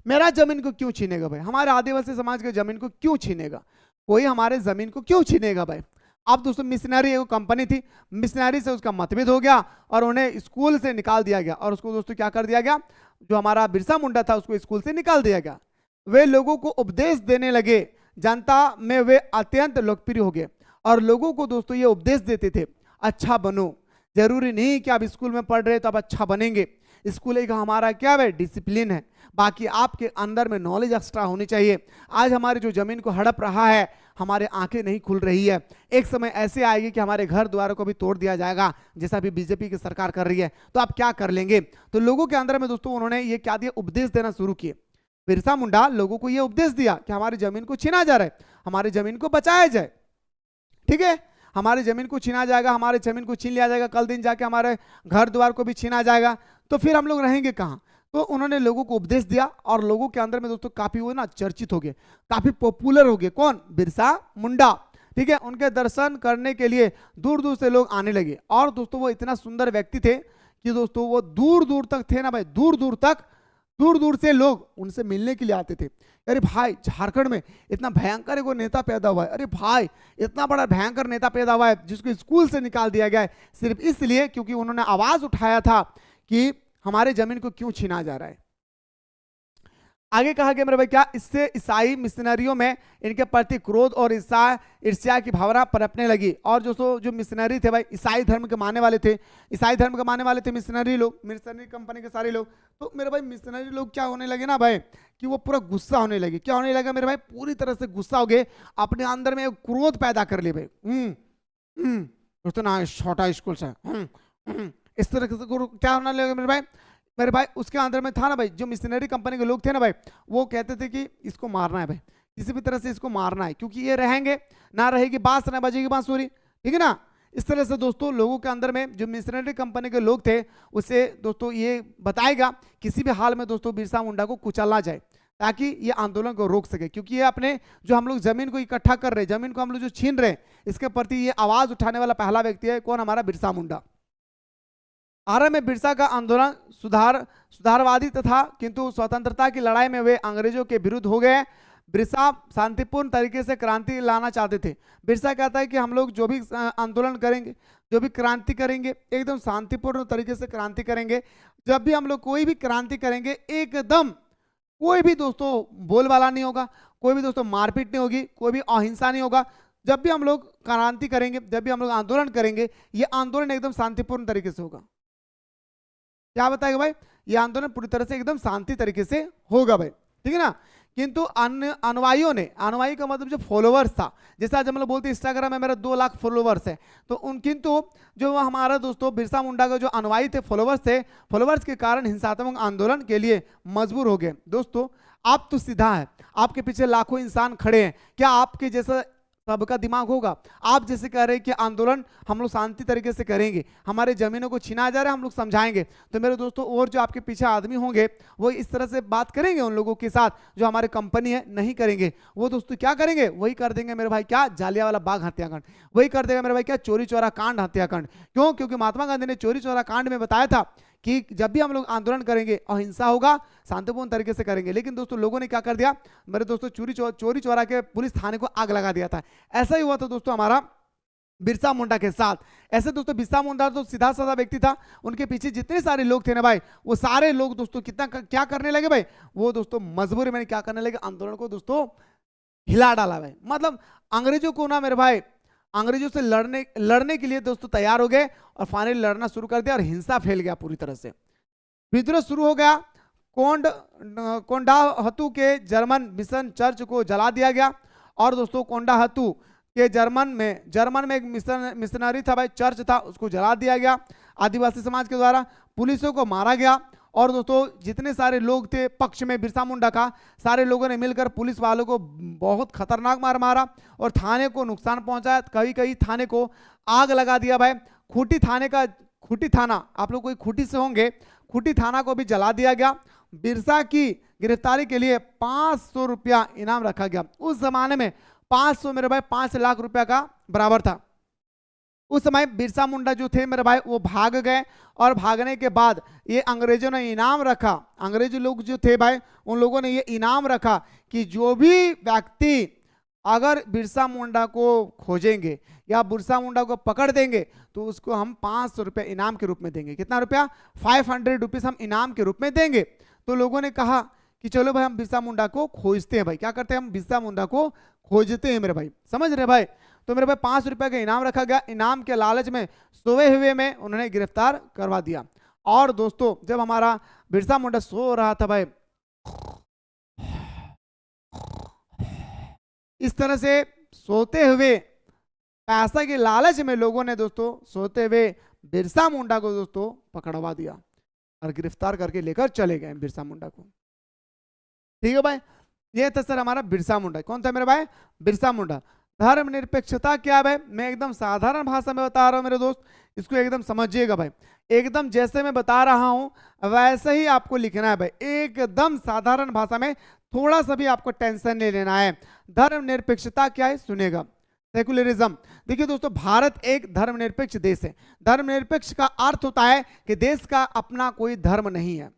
मेरा जमीन को क्यों छीनेगा भाई, हमारे आदिवासी समाज के जमीन को क्यों छीनेगा, कोई हमारे जमीन को क्यों छीनेगा भाई। अब दोस्तों मिशनरी एक कंपनी थी, मिशनरी से उसका मतभेद हो गया और उन्हें स्कूल से निकाल दिया गया, और उसको दोस्तों क्या कर दिया गया, जो हमारा बिरसा मुंडा था उसको स्कूल से निकाल दिया गया। वे लोगों को उपदेश देने लगे, जनता में वे अत्यंत लोकप्रिय हो गए, और लोगों को दोस्तों ये उपदेश देते थे, अच्छा बनो, जरूरी नहीं कि आप स्कूल में पढ़ रहे तो आप अच्छा बनेंगे, स्कूल एक हमारा क्या है डिसिप्लिन है, बाकी आपके अंदर में नॉलेज एक्स्ट्रा होनी चाहिए। आज हमारी जो जमीन को हड़प रहा है, हमारे आंखें नहीं खुल रही है, एक समय ऐसे आएगी कि हमारे घर द्वारों को भी तोड़ दिया जाएगा, जैसा भी बीजेपी की सरकार कर रही है, तो आप क्या कर लेंगे। तो लोगों के अंदर में दोस्तों उन्होंने ये क्या दिया, उपदेश देना शुरू किए। बिरसा मुंडा लोगों को ये उपदेश दिया कि हमारी जमीन को छीना जा रहा है, हमारी जमीन को बचाया जाए, ठीक है, हमारी जमीन को छीना जाएगा, हमारे जमीन को छीन लिया जाएगा, कल दिन जाके हमारे घर द्वार को भी छीना जाएगा, तो फिर हम लोग रहेंगे कहाँ। तो उन्होंने लोगों को उपदेश दिया, और लोगों के अंदर में दोस्तों काफी वो ना चर्चित हो गए, काफी पॉपुलर हो गए, कौन, बिरसा मुंडा, ठीक है। उनके दर्शन करने के लिए दूर दूर से लोग आने लगे, और दोस्तों वो इतना सुंदर व्यक्ति थे कि दोस्तों वो दूर दूर तक थे ना भाई, दूर दूर से लोग उनसे मिलने के लिए आते थे। अरे भाई झारखंड में इतना भयंकर एक नेता पैदा हुआ है, अरे भाई इतना बड़ा भयंकर नेता पैदा हुआ है जिसको स्कूल से निकाल दिया गया है, सिर्फ इसलिए क्योंकि उन्होंने आवाज उठाया था कि हमारे जमीन को क्यों छीना जा रहा है। आगे कहा गया मेरे भाई क्या, इससे ईसाई मिशनरियों में इनके प्रति क्रोध और ईर्ष्या की भावना पनपने लगी। और जो मिशनरी थे भाई, ईसाई धर्म के मानने वाले थे, ईसाई धर्म के मानने वाले थे मिशनरी लोग, मिशनरी कंपनी के सारे लोग। तो मेरे भाई मिशनरी लोग क्या होने लगे ना भाई, कि वो पूरा गुस्सा होने लगे। क्या होने लगा मेरे भाई, पूरी तरह से गुस्सा हो गए, अपने अंदर में क्रोध पैदा कर ले भाई। दोस्तों ना छोटा स्कूल से इस तरह से क्या होने लगा मेरे भाई उसके अंदर में था ना भाई, जो मिशनरी कंपनी के लोग थे ना भाई, वो कहते थे कि इसको मारना है भाई, किसी भी तरह से इसको मारना है, क्योंकि ये रहेंगे ना रहेगी बांस ना बजेगी बांसुरी, ठीक है ना। इस तरह से दोस्तों लोगों के अंदर में जो मिशनरी कंपनी के लोग थे, उसे दोस्तों ये बताएगा किसी भी हाल में दोस्तों बिरसा मुंडा को कुचलना जाए, ताकि ये आंदोलन को रोक सके, क्योंकि ये अपने जो हम लोग जमीन को इकट्ठा कर रहे हैं, जमीन को हम लोग जो छीन रहे हैं, इसके प्रति ये आवाज उठाने वाला पहला व्यक्ति है कौन? हमारा बिरसा मुंडा। आरंभ में बिरसा का आंदोलन सुधारवादी तथा, किंतु स्वतंत्रता की लड़ाई में वे अंग्रेजों के विरुद्ध हो गए। बिरसा शांतिपूर्ण तरीके से क्रांति लाना चाहते थे। बिरसा कहता है कि हम लोग जो भी आंदोलन करेंगे, जो भी क्रांति करेंगे, एकदम शांतिपूर्ण तरीके से क्रांति करेंगे। जब भी हम लोग कोई भी क्रांति करेंगे, एकदम कोई भी दोस्तों बोलबाला नहीं होगा, कोई भी दोस्तों मारपीट नहीं होगी, कोई भी अहिंसा नहीं होगा। जब भी हम लोग क्रांति करेंगे, जब भी हम लोग आंदोलन करेंगे, ये आंदोलन एकदम शांतिपूर्ण तरीके से होगा। क्या बताएगा भाई? ये आंदोलन पूरी तरह से एकदम शांति तरीके से होगा भाई, ठीक है ना। किंतु अन्य अनुयायियों ने, अनुयायी का मतलब जो फॉलोवर्स था, जैसे आज हम लोग बोलते हैं इंस्टाग्राम में मेरा 2 लाख फॉलोवर्स है, तो उन किंतु जो हमारा दोस्तों बिरसा मुंडा का जो अनुयायी थे, फॉलोवर्स थे, फॉलोवर्स के कारण हिंसात्मक आंदोलन के लिए मजबूर हो गए। दोस्तों आप तो सीधा है, आपके पीछे लाखों इंसान खड़े हैं, क्या आपके जैसा सबका दिमाग होगा? आप जैसे कह रहे हैं कि आंदोलन हम लोग शांति तरीके से करेंगे, हमारे जमीनों को छीना जा रहा है, हम लोग समझाएंगे, तो मेरे दोस्तों और जो आपके पीछे आदमी होंगे वो इस तरह से बात करेंगे उन लोगों के साथ जो हमारे कंपनी है? नहीं करेंगे। वो दोस्तों क्या करेंगे? वही कर देंगे मेरे भाई, क्या? जालियांवाला बाग हत्याकांड, वही कर देगा मेरे भाई, क्या? चोरी चौरा कांड हत्याकांड। क्यों? क्योंकि महात्मा गांधी ने चोरी चौरा कांड में बताया था कि जब भी हम लोग आंदोलन करेंगे अहिंसा होगा, शांतिपूर्ण तरीके से करेंगे। लेकिन दोस्तों लोगों ने क्या कर दिया मेरे दोस्तों? चोरी चोरा के पुलिस थाने को आग लगा दिया था। ऐसा ही हुआ था दोस्तों हमारा बिरसा मुंडा के साथ। ऐसे दोस्तों बिरसा मुंडा तो सीधा साधा व्यक्ति था, उनके पीछे जितने सारे लोग थे ना भाई, वो सारे लोग दोस्तों कितना क्या करने लगे भाई? वो दोस्तों मजबूरी में क्या करने लगे? आंदोलन को दोस्तों हिला डाला भाई। मतलब अंग्रेजों को ना मेरे भाई, अंग्रेजों से लड़ने के लिए दोस्तों तैयार हो गए और फाइनली लड़ना शुरू कर दिया और हिंसा फैल गया पूरी तरह से। विद्रोह शुरू हो गया। कोंडाहतु के जर्मन मिशन चर्च को जला दिया गया। और दोस्तों कोंडाहतु के जर्मन में एक मिशनरी था भाई, चर्च था, उसको जला दिया गया आदिवासी समाज के द्वारा। पुलिसों को मारा गया। और दोस्तों जितने सारे लोग थे पक्ष में बिरसा मुंडा का, सारे लोगों ने मिलकर पुलिस वालों को बहुत खतरनाक मारा और थाने को नुकसान पहुंचाया। कई थाने को आग लगा दिया भाई। खूंटी थाना, आप लोग कोई खूंटी से होंगे, खूंटी थाना को भी जला दिया गया। बिरसा की गिरफ्तारी के लिए 500 रुपया इनाम रखा गया। उस जमाने में 500 मेरे भाई 5 लाख रुपया का बराबर था। उस समय बिरसा मुंडा जो थे मेरे भाई वो भाग गए और भागने के बाद ये अंग्रेजों ने इनाम रखा। अंग्रेज लोग जो थे भाई उन लोगों ने ये इनाम रखा कि जो भी व्यक्ति अगर बिरसा मुंडा को खोजेंगे या बिरसा मुंडा को पकड़ देंगे तो उसको हम 500 रुपये इनाम के रूप में देंगे। कितना रुपया? 500 रुपीज हम इनाम के रूप में देंगे। तो लोगों ने कहा कि चलो भाई हम बिरसा मुंडा को खोजते हैं भाई। क्या करते हैं? हम बिरसा मुंडा को खोजते हैं मेरे भाई, समझ रहे भाई। तो मेरे भाई 500 रुपये का इनाम रखा गया। इनाम के लालच में सोए हुए में उन्होंने गिरफ्तार करवा दिया। और दोस्तों जब हमारा बिरसा मुंडा सो रहा था भाई, इस तरह से सोते हुए पैसा के लालच में लोगों ने दोस्तों सोते हुए बिरसा मुंडा को दोस्तों पकड़वा दिया और गिरफ्तार करके लेकर चले गए बिरसा मुंडा को। ठीक है भाई, ये था सर हमारा बिरसा मुंडा। कौन था मेरे भाई? बिरसा मुंडा। धर्मनिरपेक्षता क्या है भाई? मैं एकदम साधारण भाषा में बता रहा हूं मेरे दोस्त, इसको एकदम समझिएगा भाई। एकदम जैसे मैं बता रहा हूं वैसे ही आपको लिखना है भाई, एकदम साधारण भाषा में, थोड़ा सा भी आपको टेंशन नहीं लेना है। धर्मनिरपेक्षता क्या है सुनेगा। सेकुलरिज्म। देखिए दोस्तों भारत एक धर्मनिरपेक्ष देश है। धर्मनिरपेक्ष का अर्थ होता है कि देश का अपना कोई धर्म नहीं है।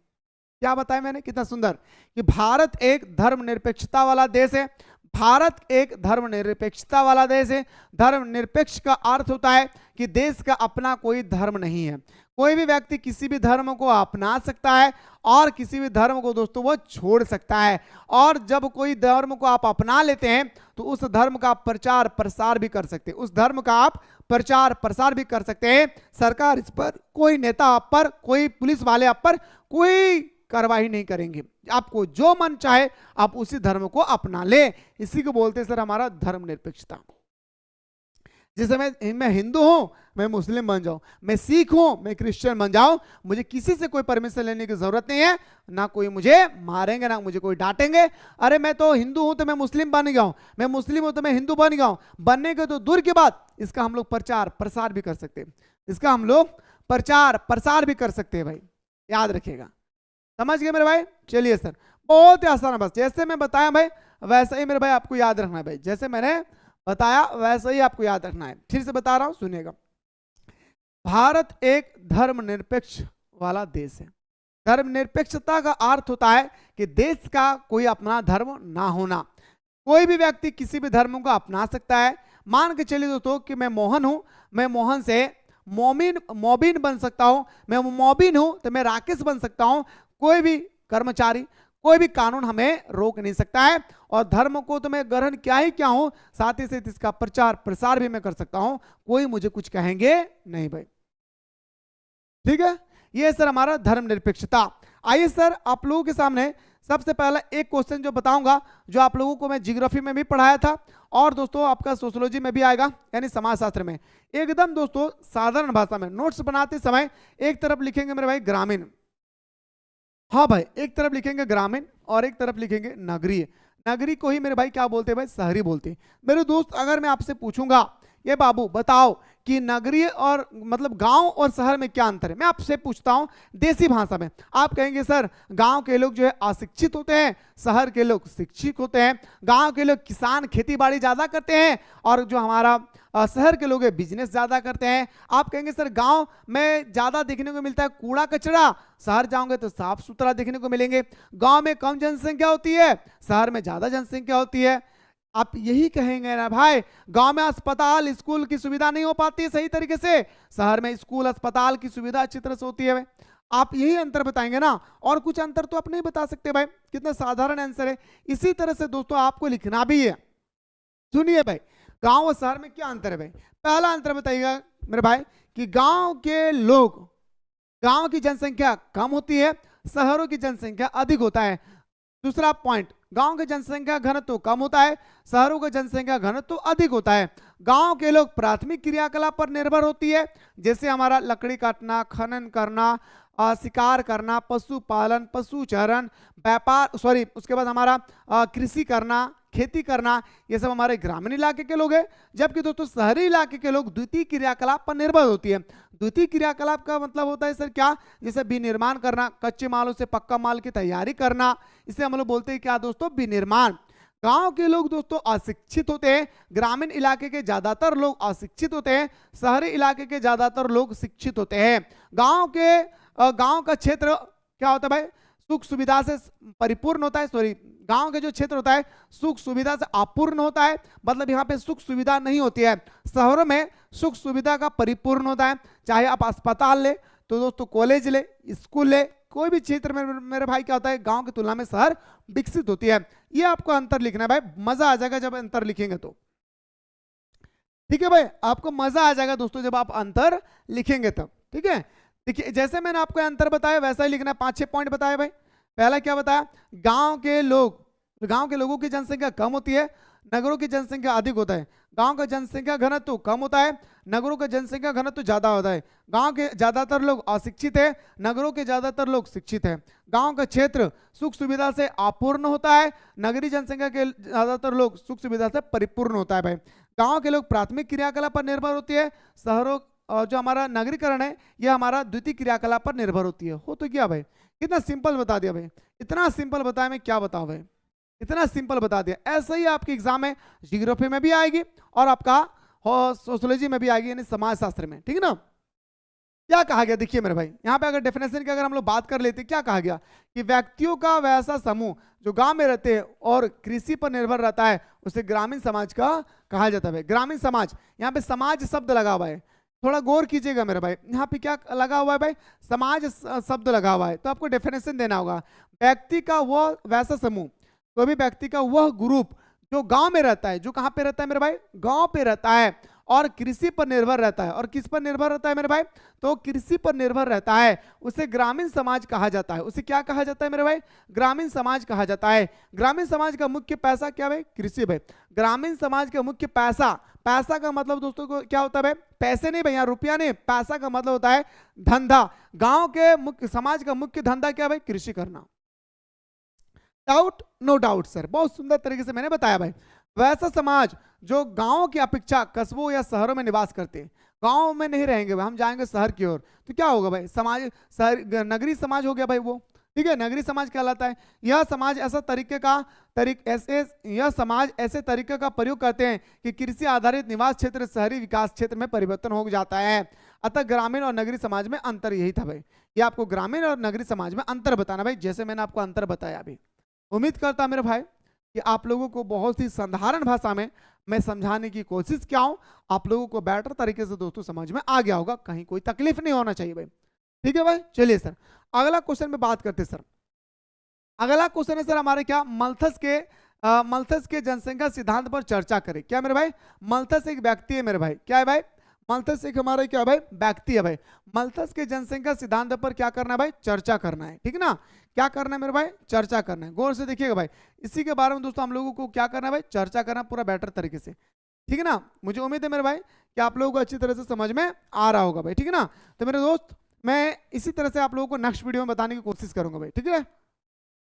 क्या बताया मैंने? कितना सुंदर कि भारत एक धर्मनिरपेक्षता वाला देश है। भारत एक धर्मनिरपेक्षता वाला देश है। धर्मनिरपेक्ष का अर्थ होता है कि देश का अपना कोई धर्म नहीं है। कोई भी व्यक्ति किसी भी धर्म को अपना सकता है और किसी भी धर्म को दोस्तों वो छोड़ सकता है। और जब कोई धर्म को आप अपना लेते हैं तो उस धर्म का प्रचार प्रसार भी कर सकते हैं। उस धर्म का आप प्रचार प्रसार भी कर सकते हैं। सरकार इस पर, कोई नेता आप पर, कोई पुलिस वाले आप पर कोई कार्रवाई नहीं करेंगे। आपको जो मन चाहे आप उसी धर्म को अपना ले। इसी को बोलते हैं सर हमारा धर्मनिरपेक्षता। जैसे मैं हिंदू हूं, मैं मुस्लिम बन जाऊं, मैं सिख हूं, मैं क्रिश्चियन बन जाऊं, मुझे किसी से कोई परमिशन लेने की जरूरत नहीं है। ना कोई मुझे मारेंगे ना मुझे कोई डांटेंगे। अरे मैं तो हिंदू हूं तो मैं मुस्लिम बन गया हूं, मैं मुस्लिम हूं तो मैं हिंदू बन गया हूं। बनने के तो दूर के बाद इसका हम लोग प्रचार प्रसार भी कर सकते हैं। इसका हम लोग प्रचार प्रसार भी कर सकते हैं भाई, याद रखिएगा। समझ गए मेरे भाई? चलिए सर बहुत ही आसान है, बस जैसे मैं बताया भाई वैसा ही मेरे भाई आपको याद रखना है भाई, जैसे मैंने बताया वैसा ही आपको याद रखना है। फिर से बता रहा हूं, सुनिएगा। भारत एक धर्मनिरपेक्ष वाला देश है। धर्मनिरपेक्षता का अर्थ होता है कि देश का कोई अपना धर्म ना होना। कोई भी व्यक्ति किसी भी धर्म को अपना सकता है। मान के चलिए दोस्तों कि मैं मोहन हूं, मैं मोहन से मोबिन बन सकता हूं, मैं मोबिन हूं तो मैं राकेश बन सकता हूं। कोई भी कर्मचारी, कोई भी कानून हमें रोक नहीं सकता है। और धर्म को तो मैं ग्रहण क्या ही क्या हूं, साथ ही साथ इसका प्रचार प्रसार भी मैं कर सकता हूं, कोई मुझे कुछ कहेंगे नहीं भाई। ठीक है, ये सर हमारा धर्मनिरपेक्षता। आइए सर आप लोगों के सामने सबसे पहला एक क्वेश्चन जो बताऊंगा, जो आप लोगों को मैं ज्योग्राफी में भी पढ़ाया था और दोस्तों आपका सोशियोलॉजी में भी आएगा, यानी समाजशास्त्र में। एकदम दोस्तों साधारण भाषा में नोट्स बनाते समय एक तरफ लिखेंगे मेरे भाई ग्रामीण, हाँ भाई एक तरफ लिखेंगे ग्रामीण और एक तरफ लिखेंगे नगरीय। नगरी को ही मेरे भाई क्या बोलते हैं भाई, शहरी बोलते हैं। मेरे दोस्त अगर मैं आपसे पूछूंगा ये बाबू बताओ कि नगरीय और मतलब गांव और शहर में क्या अंतर है, मैं आपसे पूछता हूं देसी भाषा में, आप कहेंगे सर गांव के लोग जो है अशिक्षित होते हैं, शहर के लोग शिक्षित होते हैं। गांव के लोग किसान खेती बाड़ी ज्यादा करते हैं और जो हमारा शहर के लोग बिजनेस ज्यादा करते हैं। आप कहेंगे सर गांव में ज्यादा देखने को मिलता है कूड़ा कचरा, शहर जाओगे तो साफ सुथरा देखने को मिलेंगे। गांव में कम जनसंख्या होती है, शहर में ज्यादा जनसंख्या होती है। आप यही कहेंगे ना भाई, गांव में अस्पताल स्कूल की सुविधा नहीं हो पाती है सही तरीके से, शहर में स्कूल अस्पताल की सुविधा अच्छी तरह से होती है भाई। आप यही अंतर बताएंगे ना, और कुछ अंतर तो आप नहीं बता सकते भाई। कितना साधारण आंसर है। इसी तरह से दोस्तों आपको लिखना भी है। सुनिए भाई, गांव और शहर में क्या अंतर है भाई। पहला अंतर बताइएगा मेरे भाई कि गांव के लोग, गांव की जनसंख्या कम होती है, शहरों की जनसंख्या अधिक होता है। दूसरा पॉइंट, गांव की जनसंख्या घनत्व कम होता है, शहरों का जनसंख्या घनत्व अधिक होता है। गांव के लोग प्राथमिक क्रियाकलाप पर निर्भर होती है, जैसे हमारा लकड़ी काटना, खनन करना, शिकार करना, पशुपालन, पशुचरण, व्यापार, सॉरी उसके बाद हमारा कृषि करना, खेती करना, ये सब हमारे ग्रामीण इलाके के लोग हैं। जबकि दोस्तों शहरी इलाके के लोग द्वितीय क्रियाकलाप पर निर्भर होती है। द्वितीय क्रियाकलाप का मतलब होता है सर क्या, जैसे विनिर्माण करना, कच्चे मालों से पक्का माल की तैयारी करना, इसे हम लोग बोलते हैं क्या दोस्तों, विनिर्माण। गांव के लोग दोस्तों अशिक्षित होते हैं, ग्रामीण इलाके के ज्यादातर लोग अशिक्षित होते हैं, शहरी इलाके के ज्यादातर लोग शिक्षित होते हैं। गांव का क्षेत्र क्या होता है भाई, सुख सुविधा से परिपूर्ण होता है, सॉरी गांव का जो क्षेत्र होता है सुख सुविधा से अपूर्ण होता है, मतलब यहाँ पे सुख सुविधा नहीं होती है। शहरों में सुख सुविधा का परिपूर्ण होता है, चाहे आप अस्पताल ले तो दोस्तों कॉलेज ले, स्कूल ले, कोई भी क्षेत्र में मेरे भाई क्या होता है गांव की तुलना में शहर विकसित होती है। ये आपको अंतर लिखना है भाई, मजा आ जाएगा जब अंतर लिखेंगे तो। ठीक है भाई, आपको मजा आ जाएगा दोस्तों जब आप अंतर लिखेंगे तब। ठीक है, देखिए जैसे मैंने आपको अंतर बताया वैसा ही लिखना है। 5-6 पॉइंट बताया भाई। पहला क्या बताया, गांव के लोगों की जनसंख्या कम होती है, नगरों की जनसंख्या अधिक होता है। गांव का जनसंख्या घनत्व कम होता है, नगरों का जनसंख्या घनत्व ज्यादा होता है। गांव के ज्यादातर लोग अशिक्षित है, नगरों के ज्यादातर लोग शिक्षित है। गांव का क्षेत्र सुख सुविधा से अपूर्ण होता है, नगरीय जनसंख्या के ज्यादातर लोग सुख सुविधा से परिपूर्ण होता है भाई। गांव के लोग प्राथमिक क्रियाकलाप पर निर्भर होती है, शहरों जो हमारा नगरीकरण है यह हमारा द्वितीय क्रियाकलाप पर निर्भर होती है। हो तो क्या भाई, कितना सिंपल बता दिया भाई, इतना सिंपल बताया, मैं क्या बताऊं भाई, इतना सिंपल बता दिया। ऐसा ही आपके एग्जाम में ज्योग्राफी में भी आएगी और आपका सोशियोलॉजी में भी आएगी, यानी समाजशास्त्र में। ठीक है ना। क्या कहा गया देखिए मेरे भाई, यहाँ पे अगर डेफिनेशन की अगर हम लोग बात कर लेते, क्या कहा गया कि व्यक्तियों का वैसा समूह जो गांव में रहते हैं और कृषि पर निर्भर रहता है उसे ग्रामीण समाज का कहा जाता है। ग्रामीण समाज, यहाँ पे समाज शब्द लगा हुआ है, थोड़ा गौर कीजिएगा मेरे भाई, यहाँ पे क्या लगा हुआ है भाई, समाज शब्द लगा हुआ है। तो आपको डेफिनेशन देना होगा, व्यक्ति का वह वैसा समूह, कोई भी व्यक्ति का वह ग्रुप जो गांव में रहता है, जो कहां पे रहता है मेरे भाई, गांव पे रहता है और कृषि पर निर्भर रहता है। और किस पर निर्भर रहता है मेरे भाई, तो कृषि पर निर्भर रहता है, उसे ग्रामीण समाज कहा जाता है। उसे क्या कहा जाता है मेरे भाई, ग्रामीण समाज कहा जाता है। ग्रामीण समाज का मुख्य पैसा क्या भाई, कृषि भाई। ग्रामीण समाज का मुख्य पैसा, पैसा का मतलब दोस्तों को क्या होता है भाई, पैसे नहीं भाई, यहाँ रुपया नहीं, पैसा का मतलब होता है धंधा। गांव के मुख्य समाज का मुख्य धंधा क्या भाई, कृषि करना। डाउट, नो डाउट सर, बहुत सुंदर तरीके से मैंने बताया भाई। वैसा समाज जो गांव की अपेक्षा कस्बों या शहरों में निवास करते हैं, गांव में नहीं रहेंगे भाई, हम जाएंगे शहर की ओर, तो क्या होगा भाई, समाज शहर नगरी समाज हो गया भाई वो। ठीक है, नगरीय समाज कहलाता है। यह समाज ऐसा यह समाज ऐसे तरीके का प्रयोग करते हैं कि कृषि आधारित निवास क्षेत्र शहरी विकास क्षेत्र में परिवर्तन हो जाता है। अतः ग्रामीण और नगरीय समाज में अंतर यही था भाई। ये आपको ग्रामीण और नगरीय समाज में अंतर बताना भाई, जैसे मैंने आपको अंतर बताया अभी। उम्मीद करता मेरे भाई कि आप लोगों को बहुत ही साधारण भाषा में मैं समझाने की कोशिश किया हूं। आप लोगों को बेटर तरीके से दोस्तों समझ में आ गया होगा, कहीं कोई तकलीफ नहीं होना चाहिए भाई। ठीक है भाई, चलिए सर अगला क्वेश्चन में बात करते सर। अगला क्वेश्चन है सर हमारे क्या, मल्थस के जनसंख्या सिद्धांत पर चर्चा करें। क्या मेरे भाई, मल्थस एक व्यक्ति है मेरे भाई। क्या है भाई, मल्थस एक हमारा क्या है भाई, व्यक्ति है भाई। मल्थस के जनसंख्या सिद्धांत पर क्या करना है भाई, चर्चा करना है। ठीक है ना, क्या करना है मेरे भाई, चर्चा करना है। गौर से देखिएगा भाई, इसी के बारे में दोस्तों हम लोगों को क्या करना है भाई, चर्चा करना पूरा बेटर तरीके से। ठीक है ना, मुझे उम्मीद है मेरे भाई कि आप लोगों को अच्छी तरह से समझ में आ रहा होगा भाई। ठीक है ना, तो मेरे दोस्त मैं इसी तरह से आप लोगों को नेक्स्ट वीडियो में बताने की कोशिश करूंगा भाई। ठीक है।